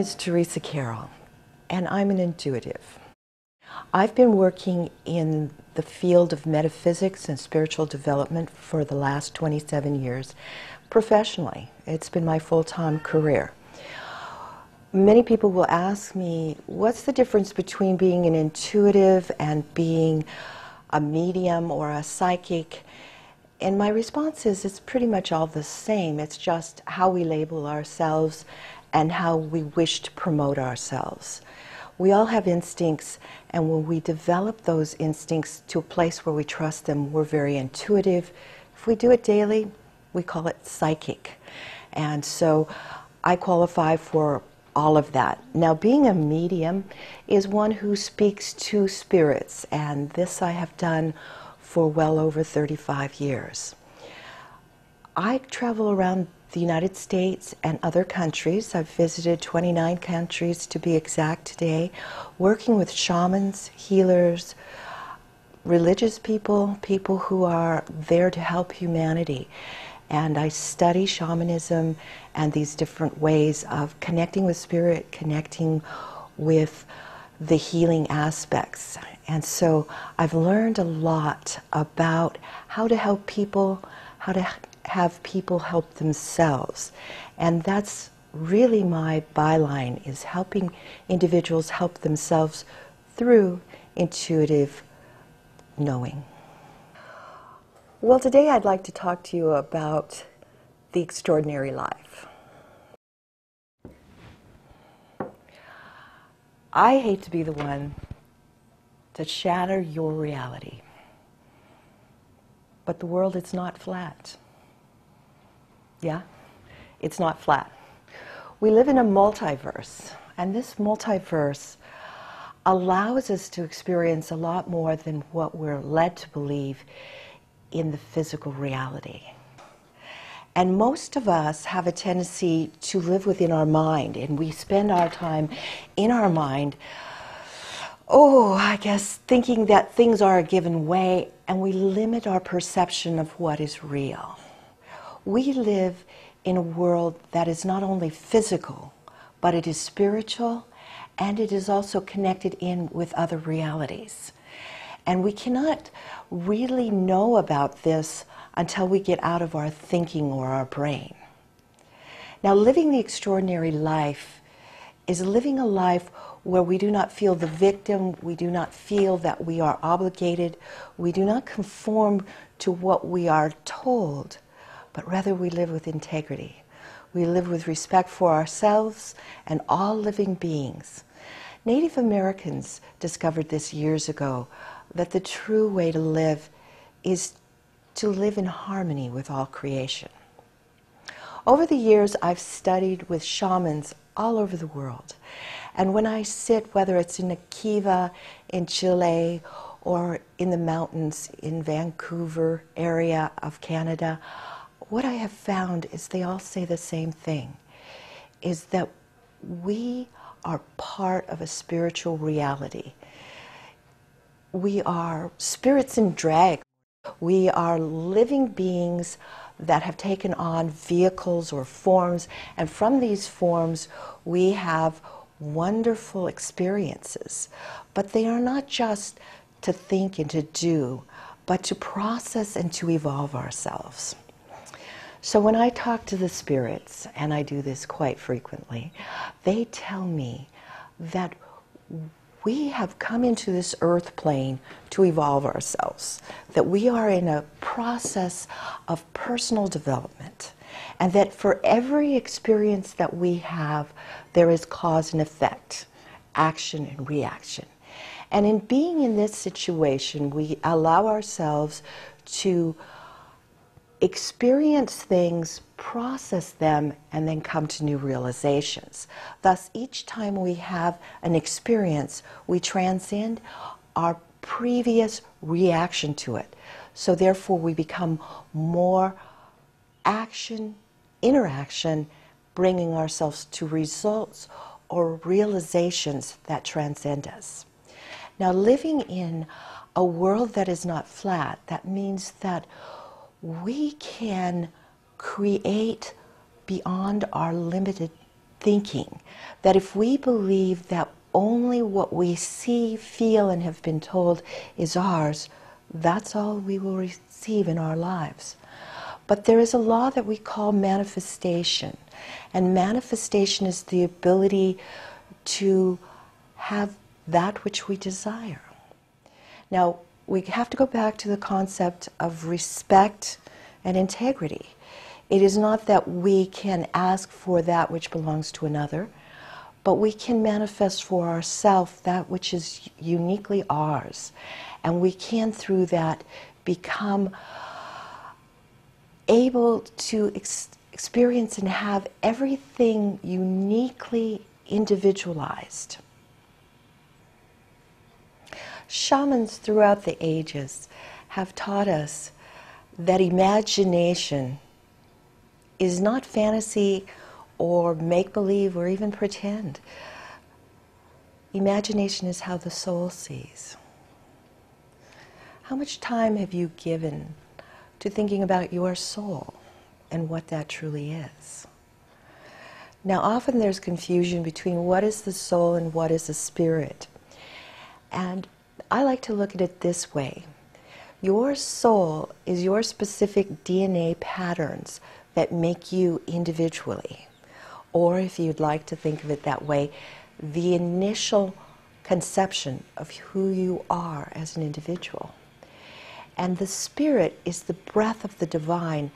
is Teresa Carol, and I'm an intuitive. I've been working in the field of metaphysics and spiritual development for the last 27 years professionally. It's been my full-time career. Many people will ask me, what's the difference between being an intuitive and being a medium or a psychic? And my response is, it's pretty much all the same. It's just how we label ourselves and how we wish to promote ourselves. We all have instincts, and when we develop those instincts to a place where we trust them, we're very intuitive. If we do it daily, we call it psychic. And so I qualify for all of that. Now, being a medium is one who speaks to spirits, and this I have done for well over 35 years. I travel around the United States and other countries. I've visited 29 countries to be exact today, working with shamans, healers, religious people, people who are there to help humanity. And I study shamanism and these different ways of connecting with spirit, connecting with the healing aspects. And so I've learned a lot about how to help people, how to have people help themselves. And that's really my byline, is helping individuals help themselves through intuitive knowing. Well, today I'd like to talk to you about the extraordinary life. I hate to be the one to shatter your reality, but the world is not flat. Yeah, it's not flat. We live in a multiverse, and this multiverse allows us to experience a lot more than what we're led to believe in the physical reality. And most of us have a tendency to live within our mind, and we spend our time in our mind, I guess, thinking that things are a given way, and we limit our perception of what is real. We live in a world that is not only physical, but it is spiritual, and it is also connected in with other realities. And we cannot really know about this until we get out of our thinking or our brain. Now, living the extraordinary life is living a life where we do not feel the victim, we do not feel that we are obligated, we do not conform to what we are told, but rather we live with integrity. We live with respect for ourselves and all living beings. Native Americans discovered this years ago, that the true way to live is to live in harmony with all creation. Over the years, I've studied with shamans all over the world. And when I sit, whether it's in a kiva in Chile or in the mountains in Vancouver area of Canada, what I have found is they all say the same thing, is that we are part of a spiritual reality. We are spirits in drag. We are living beings that have taken on vehicles or forms, and from these forms we have wonderful experiences. But they are not just to think and to do, but to process and to evolve ourselves. So when I talk to the spirits, and I do this quite frequently, they tell me that we have come into this earth plane to evolve ourselves, that we are in a process of personal development, and that for every experience that we have, there is cause and effect, action and reaction. And in being in this situation, we allow ourselves to experience things, process them, and then come to new realizations. Thus, each time we have an experience, we transcend our previous reaction to it. So therefore, we become more action, interaction, bringing ourselves to results or realizations that transcend us. Now, living in a world that is not flat, that means that we can create beyond our limited thinking that if we believe that only what we see, feel, and have been told is ours, that's all we will receive in our lives. But there is a law that we call manifestation. And manifestation is the ability to have that which we desire. Now, we have to go back to the concept of respect and integrity. It is not that we can ask for that which belongs to another, but we can manifest for ourselves that which is uniquely ours. And we can, through that, become able to experience and have everything uniquely individualized. Shamans throughout the ages have taught us that imagination is not fantasy or make-believe or even pretend. Imagination is how the soul sees. How much time have you given to thinking about your soul and what that truly is? Now, often there's confusion between what is the soul and what is the spirit. And I like to look at it this way. Your soul is your specific DNA patterns that make you individually. Or if you'd like to think of it that way, the initial conception of who you are as an individual. And the spirit is the breath of the divine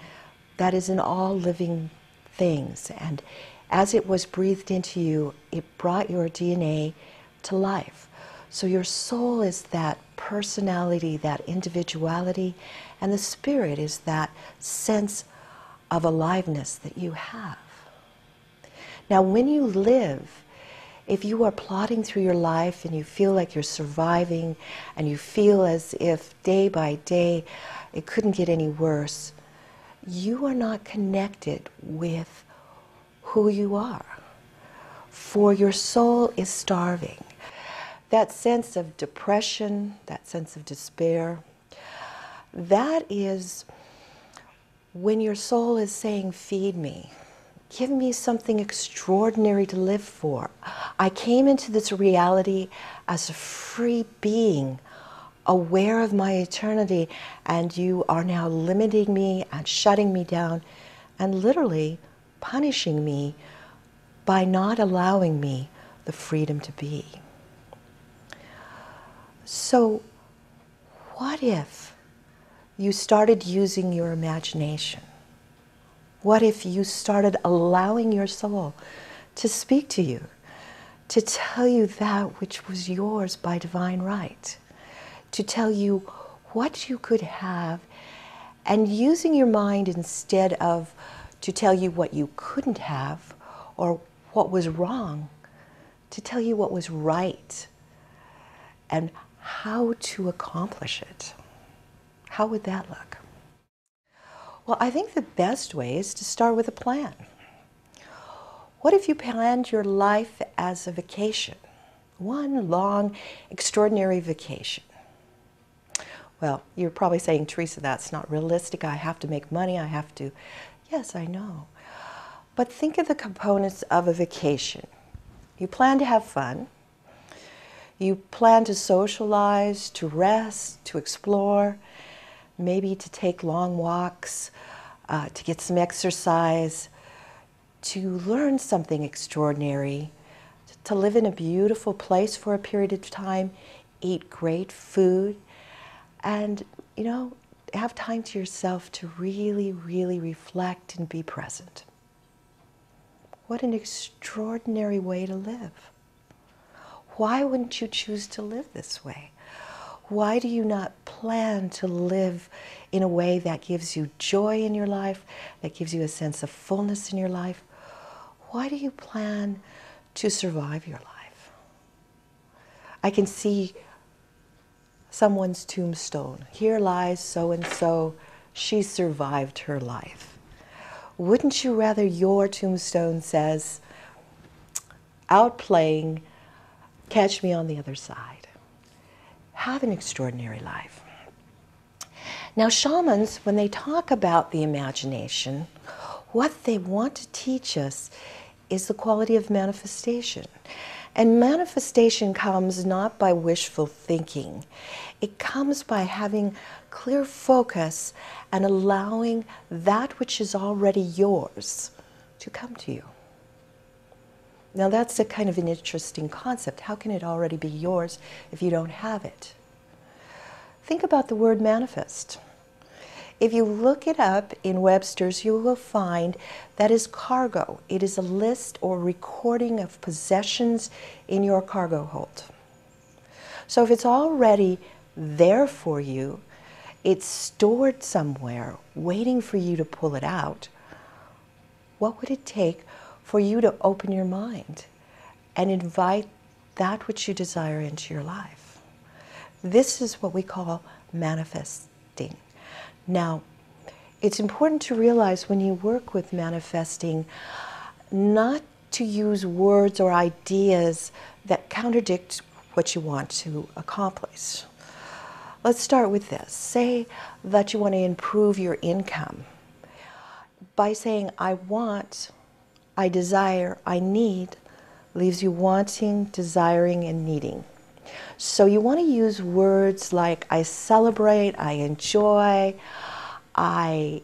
that is in all living things. And as it was breathed into you, it brought your DNA to life. So your soul is that personality, that individuality, and the spirit is that sense of aliveness that you have. Now, when you live, if you are plodding through your life and you feel like you're surviving and you feel as if day by day it couldn't get any worse, you are not connected with who you are. For your soul is starving. That sense of depression, that sense of despair, that is when your soul is saying, feed me. Give me something extraordinary to live for. I came into this reality as a free being, aware of my eternity, and you are now limiting me and shutting me down and literally punishing me by not allowing me the freedom to be. So, what if you started using your imagination? What if you started allowing your soul to speak to you, to tell you that which was yours by divine right, to tell you what you could have, and using your mind instead of to tell you what you couldn't have or what was wrong, to tell you what was right and how to accomplish it? How would that look? Well, I think the best way is to start with a plan. What if you planned your life as a vacation? One long, extraordinary vacation. Well, you're probably saying, Teresa, that's not realistic. I have to make money. I have to... Yes, I know. But think of the components of a vacation. You plan to have fun. You plan to socialize, to rest, to explore, maybe to take long walks, to get some exercise, to learn something extraordinary, to live in a beautiful place for a period of time, eat great food, and, you know, have time to yourself to really, really reflect and be present. What an extraordinary way to live. Why wouldn't you choose to live this way? Why do you not plan to live in a way that gives you joy in your life, that gives you a sense of fullness in your life? Why do you plan to survive your life? I can see someone's tombstone. Here lies so-and-so. She survived her life. Wouldn't you rather your tombstone says, out playing, catch me on the other side? Have an extraordinary life. Now, shamans, when they talk about the imagination, what they want to teach us is the quality of manifestation. And manifestation comes not by wishful thinking. It comes by having clear focus and allowing that which is already yours to come to you. Now that's a kind of an interesting concept. How can it already be yours if you don't have it? Think about the word manifest. If you look it up in Webster's, you will find that is cargo. It is a list or recording of possessions in your cargo hold. So if it's already there for you, it's stored somewhere, waiting for you to pull it out, what would it take for you to open your mind and invite that which you desire into your life? This is what we call manifesting. Now, it's important to realize when you work with manifesting not to use words or ideas that contradict what you want to accomplish. Let's start with this. Say that you want to improve your income. By saying, I want, I desire, I need, leaves you wanting, desiring, and needing. So you want to use words like I celebrate, I enjoy, I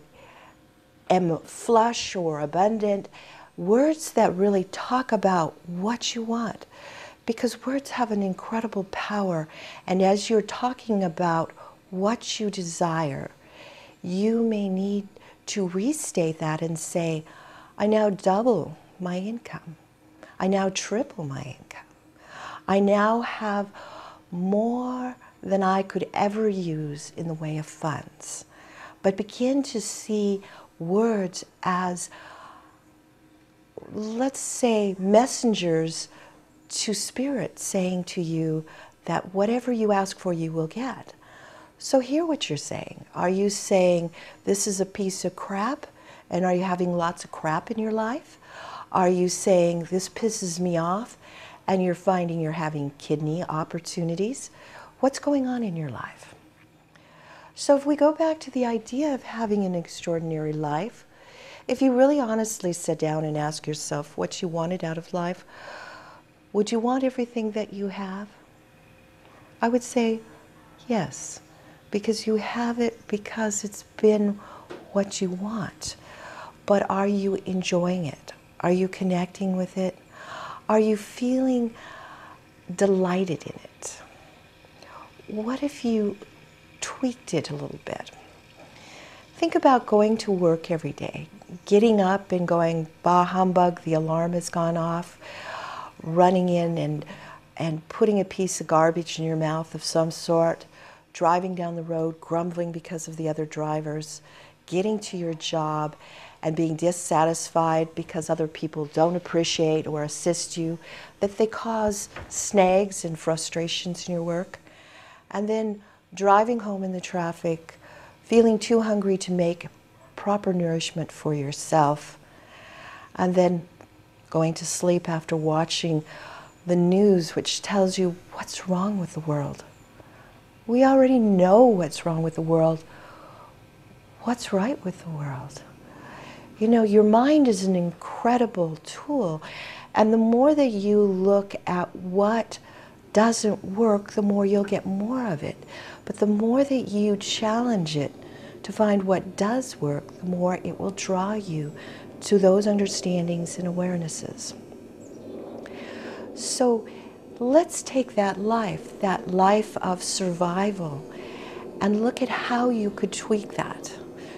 am flush or abundant. Words that really talk about what you want. Because words have an incredible power. And as you're talking about what you desire, you may need to restate that and say, I now double my income. I now triple my income. I now have more than I could ever use in the way of funds. But begin to see words as, let's say, messengers to spirit saying to you that whatever you ask for, you will get. So hear what you're saying. Are you saying this is a piece of crap? And are you having lots of crap in your life? Are you saying this pisses me off and you're finding you're having kidney opportunities? What's going on in your life? So if we go back to the idea of having an extraordinary life, if you really honestly sit down and ask yourself what you wanted out of life, would you want everything that you have? I would say yes, because you have it because it's been what you want. But are you enjoying it? Are you connecting with it? Are you feeling delighted in it? What if you tweaked it a little bit? Think about going to work every day, getting up and going, bah humbug, the alarm has gone off, running in and putting a piece of garbage in your mouth of some sort, driving down the road, grumbling because of the other drivers, getting to your job and being dissatisfied because other people don't appreciate or assist you, that they cause snags and frustrations in your work, and then driving home in the traffic, feeling too hungry to make proper nourishment for yourself, and then going to sleep after watching the news which tells you what's wrong with the world. We already know what's wrong with the world. What's right with the world? You know, your mind is an incredible tool, and the more that you look at what doesn't work, the more you'll get more of it. But the more that you challenge it to find what does work, the more it will draw you to those understandings and awarenesses. So let's take that life of survival, and look at how you could tweak that.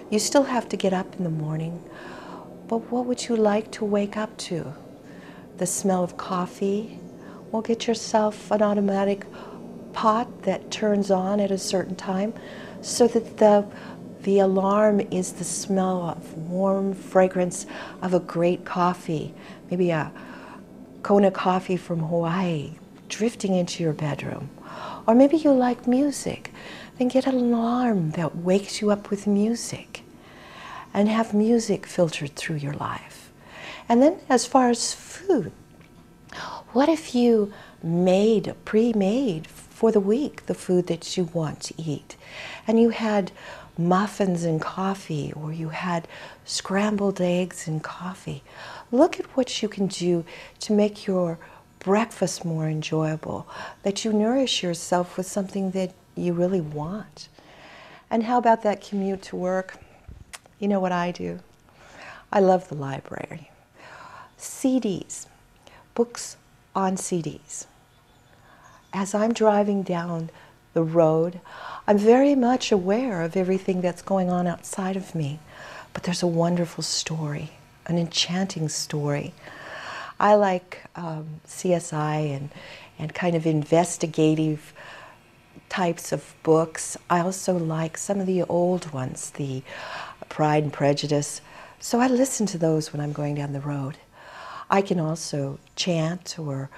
You still have to get up in the morning, but what would you like to wake up to? The smell of coffee? Well, get yourself an automatic pot that turns on at a certain time so that the alarm is the smell of warm fragrance of a great coffee, maybe a Kona coffee from Hawaii, drifting into your bedroom. Or maybe you like music, then get an alarm that wakes you up with music and have music filtered through your life. And then as far as food, what if you pre-made for the week the food that you want to eat, and you had muffins and coffee, or you had scrambled eggs and coffee. Look at what you can do to make your breakfast more enjoyable, that you nourish yourself with something that you really want. And how about that commute to work? You know what I do? I love the library. CDs, books on CDs. As I'm driving down the road, I'm very much aware of everything that's going on outside of me, but there's a wonderful story, an enchanting story. I like CSI and kind of investigative types of books. I also like some of the old ones, the Pride and Prejudice. So I listen to those when I'm going down the road. I can also chant or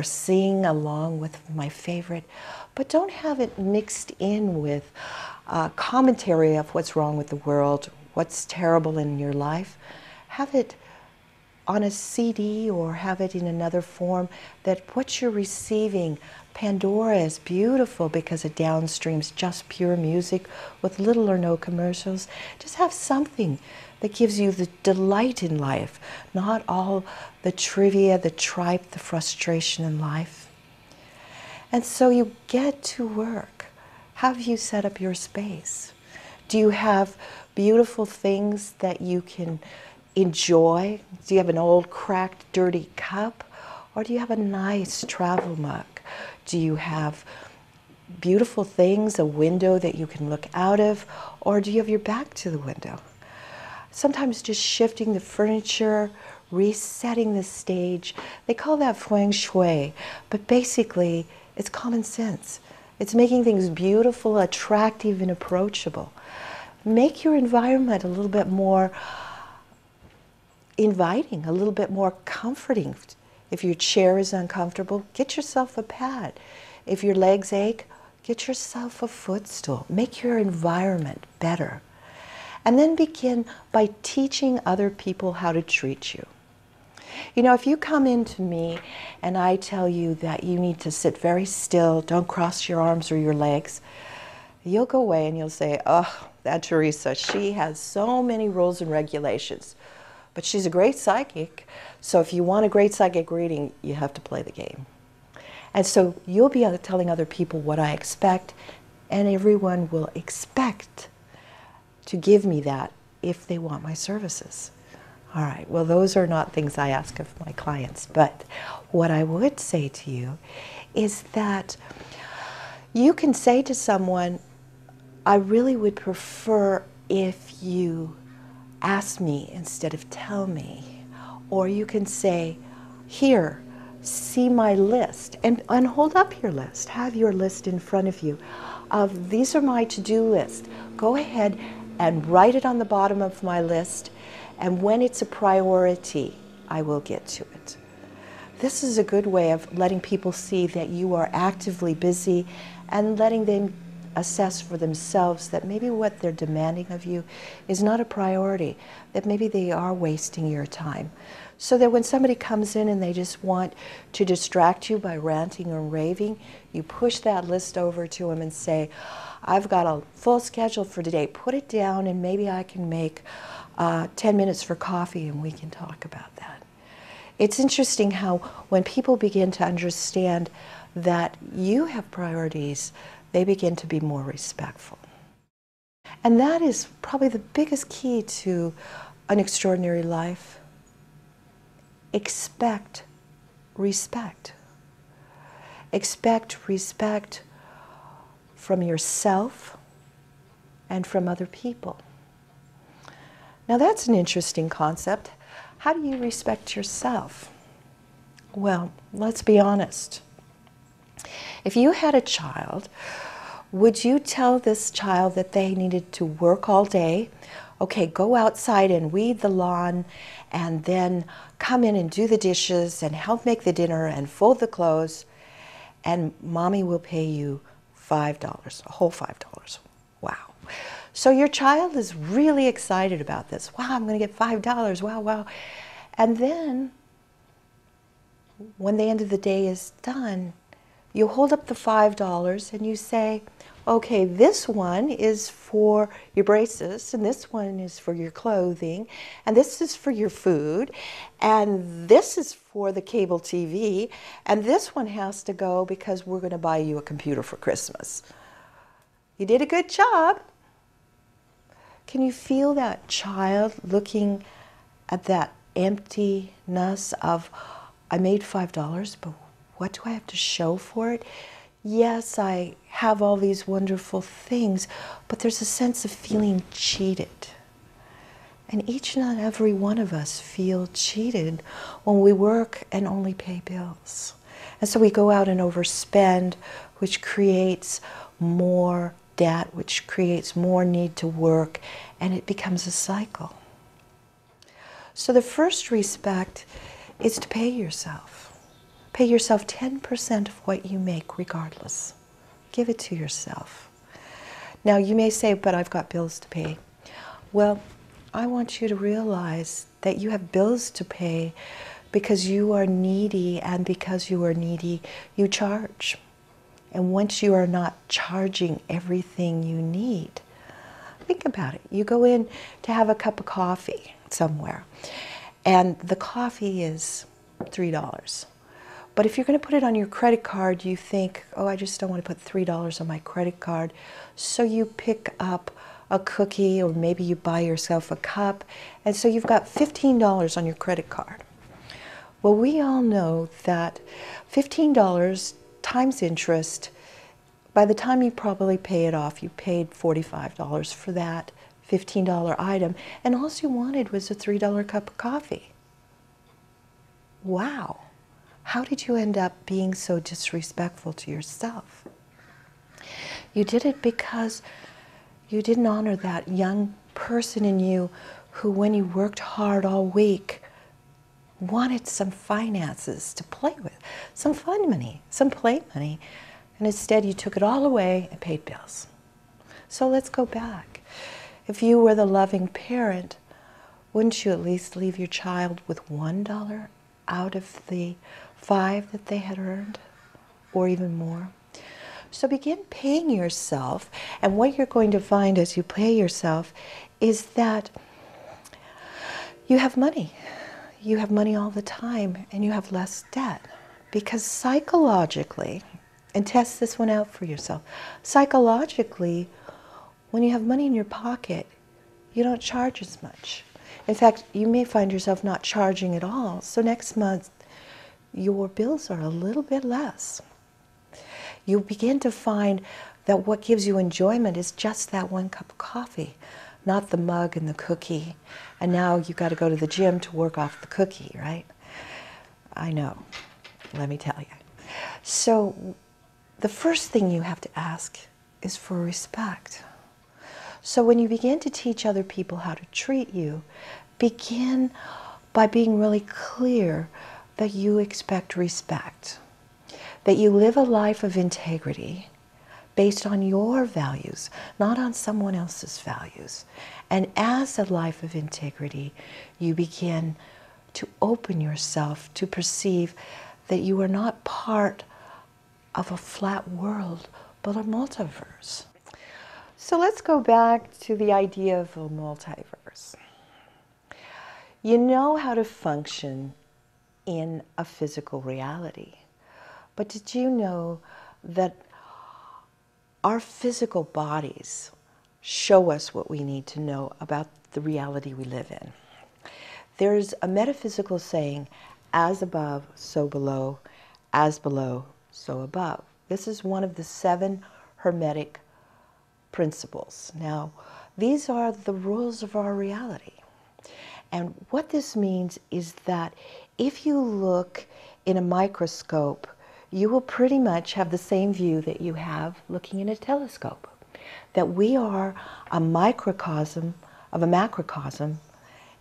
sing along with my favorite, but don't have it mixed in with commentary of what's wrong with the world, what's terrible in your life. Have it on a CD or have it in another form, that what you're receiving, Pandora is beautiful because it downstreams just pure music with little or no commercials. Just have something that gives you the delight in life, not all the trivia, the tripe, the frustration in life. And so you get to work. How have you set up your space? Do you have beautiful things that you can enjoy? Do you have an old cracked dirty cup, or do you have a nice travel mug? Do you have beautiful things, a window that you can look out of, or do you have your back to the window? Sometimes just shifting the furniture, resetting the stage. They call that feng shui, but basically it's common sense. It's making things beautiful, attractive, and approachable. Make your environment a little bit more inviting, a little bit more comforting. If your chair is uncomfortable, get yourself a pad. If your legs ache, get yourself a footstool. Make your environment better. And then begin by teaching other people how to treat you. You know, if you come into me and I tell you that you need to sit very still, don't cross your arms or your legs, you'll go away and you'll say, oh, that Teresa, she has so many rules and regulations. But she's a great psychic, so if you want a great psychic reading, you have to play the game. And so you'll be telling other people what I expect, and everyone will expect to give me that if they want my services. All right, well, those are not things I ask of my clients, but what I would say to you is that you can say to someone, I really would prefer if you ask me instead of tell me. Or you can say, here, see my list, and hold up your list. Have your list in front of you of these are my to-do list. Go ahead and write it on the bottom of my list, and when it's a priority, I will get to it. This is a good way of letting people see that you are actively busy and letting them assess for themselves that maybe what they're demanding of you is not a priority, that maybe they are wasting your time. So that when somebody comes in and they just want to distract you by ranting or raving, you push that list over to them and say, I've got a full schedule for today. Put it down and maybe I can make 10 minutes for coffee and we can talk about that. It's interesting how when people begin to understand that you have priorities, they begin to be more respectful. And that is probably the biggest key to an extraordinary life. Expect respect. Expect respect from yourself and from other people. Now that's an interesting concept. How do you respect yourself? Well, let's be honest. If you had a child, would you tell this child that they needed to work all day? Okay, go outside and weed the lawn and then come in and do the dishes and help make the dinner and fold the clothes, and mommy will pay you $5, a whole $5. Wow. So your child is really excited about this. Wow, I'm going to get $5. Wow, wow. And then when the end of the day is done, you hold up the $5 and you say, okay, this one is for your braces, and this one is for your clothing, and this is for your food, and this is for the cable TV, and this one has to go because we're going to buy you a computer for Christmas. You did a good job. Can you feel that child looking at that emptiness of, I made $5, but what do I have to show for it? Yes, I have all these wonderful things, but there's a sense of feeling cheated. And each and every one of us feel cheated when we work and only pay bills. And so we go out and overspend, which creates more debt, which creates more need to work, and it becomes a cycle. So the first respect is to pay yourself. Pay yourself 10% of what you make regardless. Give it to yourself. Now you may say, but I've got bills to pay. Well, I want you to realize that you have bills to pay because you are needy, and because you are needy, you charge. And once you are not charging everything you need, think about it. You go in to have a cup of coffee somewhere, and the coffee is $3. But if you're going to put it on your credit card, you think, oh, I just don't want to put $3 on my credit card. So you pick up a cookie, or maybe you buy yourself a cup, and so you've got $15 on your credit card. Well, we all know that $15 times interest, by the time you probably pay it off, you paid $45 for that $15 item, and all you wanted was a $3 cup of coffee. Wow. How did you end up being so disrespectful to yourself? You did it because you didn't honor that young person in you who, when you worked hard all week, wanted some finances to play with, some fun money, some play money, and instead you took it all away and paid bills. So let's go back. If you were the loving parent, wouldn't you at least leave your child with $1 out of the $5 that they had earned, or even more? So begin paying yourself, and what you're going to find as you pay yourself is that you have money. You have money all the time, and you have less debt. Because psychologically, and test this one out for yourself, psychologically, when you have money in your pocket, you don't charge as much. In fact, you may find yourself not charging at all, so next month your bills are a little bit less. You begin to find that what gives you enjoyment is just that one cup of coffee, not the mug and the cookie. And now you've got to go to the gym to work off the cookie, right? I know, let me tell you. So the first thing you have to ask is for respect. So when you begin to teach other people how to treat you, begin by being really clear that you expect respect, that you live a life of integrity based on your values, not on someone else's values. And as a life of integrity, you begin to open yourself to perceive that you are not part of a flat world, but a multiverse. So let's go back to the idea of a multiverse. You know how to function in a physical reality. But did you know that our physical bodies show us what we need to know about the reality we live in? There's a metaphysical saying, as above, so below, as below, so above. This is one of the 7 Hermetic principles. Now, these are the rules of our reality. And what this means is that if you look in a microscope, you will pretty much have the same view that you have looking in a telescope. That we are a microcosm of a macrocosm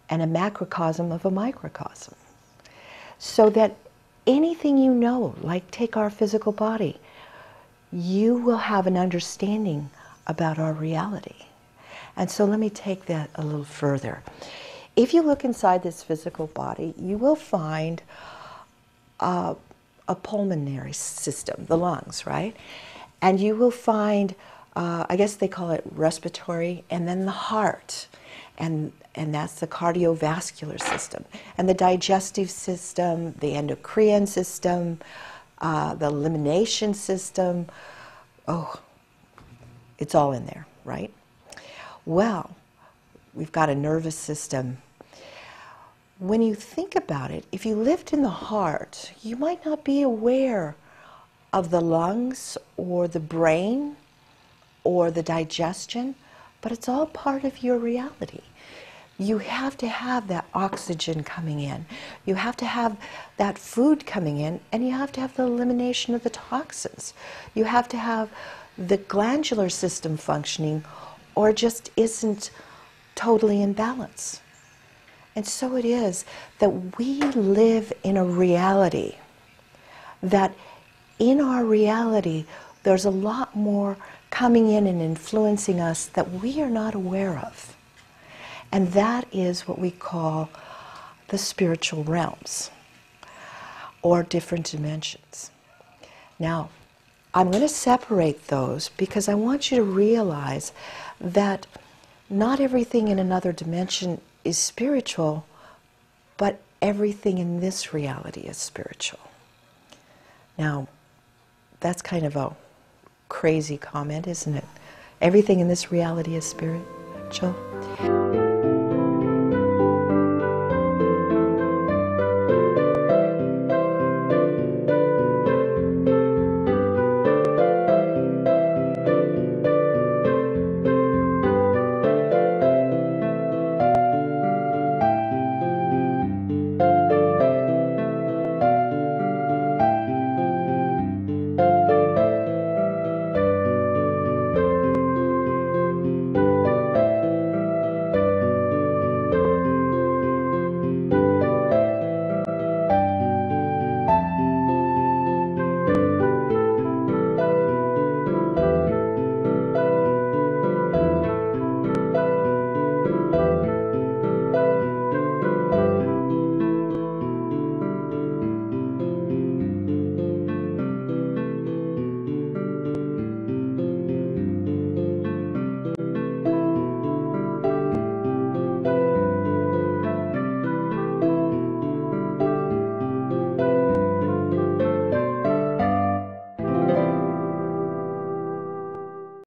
and a macrocosm of a microcosm. So that anything you know, like take our physical body, you will have an understanding about our reality. And so let me take that a little further. If you look inside this physical body, you will find a pulmonary system, the lungs, right? And you will find I guess they call it respiratory, and then the heart, and that's the cardiovascular system, and the digestive system, the endocrine system, the elimination system. Oh, it's all in there, right? Well, we've got a nervous system. When you think about it, if you lived in the heart, you might not be aware of the lungs or the brain or the digestion, but it's all part of your reality. You have to have that oxygen coming in. You have to have that food coming in, and you have to have the elimination of the toxins. You have to have the glandular system functioning, or it just isn't totally in balance. And so it is that we live in a reality that in our reality there's a lot more coming in and influencing us that we are not aware of. And that is what we call the spiritual realms, or different dimensions. Now, I'm going to separate those because I want you to realize that not everything in another dimension is spiritual, but everything in this reality is spiritual. Now, that's kind of a crazy comment, isn't it? Everything in this reality is spiritual.